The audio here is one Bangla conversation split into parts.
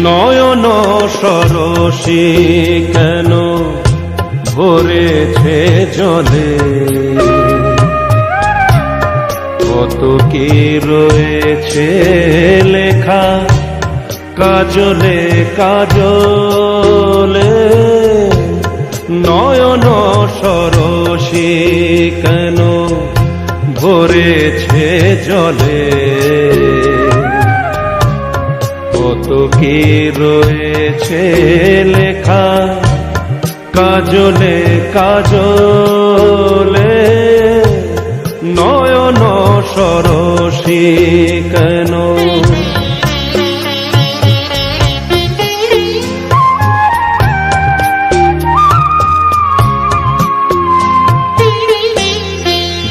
নয়ন সরসী কেন ভরেছে জলে, কত কি রয়েছে লেখা কাজলে কাজলে। নয়ন সরসী কেন ভরেছে জলে, কত কি রয়েছে লেখা কাজলে কাজলে। নয়ন সরসী কেন।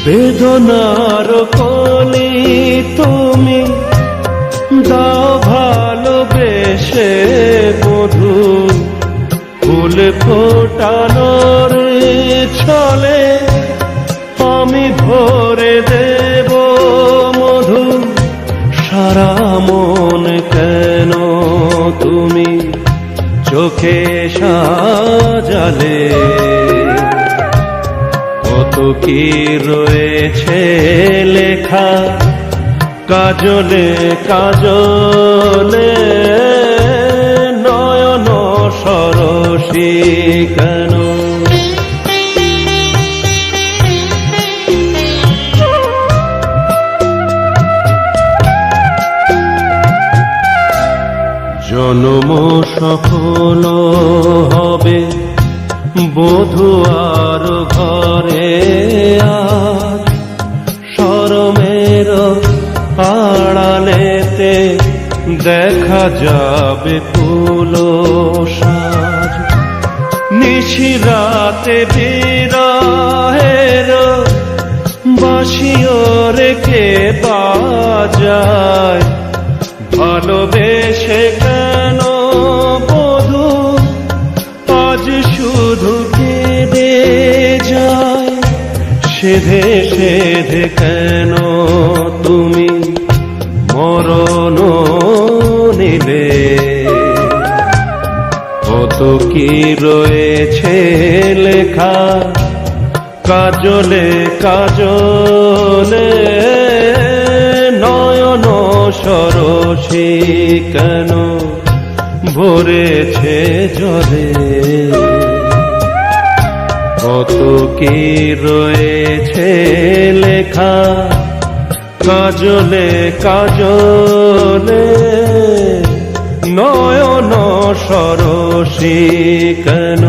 বেদনার কলি তুমি দাও ভালোবেসে মধু, ফুল ফোটানোর ছলে আমি ভরে দেব মধু। সারা মন কেন তুমি চোখে সাজালে, কত কি রয়েছে লেখা কাজলে কাজলে। নয়ন সরসী কেন। জন্ম সফল হবে বধূ আর ঘরে, আর শরমের আড়ালেতে দেখা যাবে ফুলো সাজ। নিশিরাতে বিরহের বাঁশিও রেখে বাজায়, ভালোবেসে কেন বধূ আজ শুধু কেঁদে যায়। সেধে সেধে কেন তুমি মরণ নিলে, কত কি রয়েছে লেখা কাজলে কাজলে। নয়ন সরসী কেন ভরেছে জলে, কত কি রয়েছে লেখা কাজলে কাজলে। নয়ন সরসী কেন।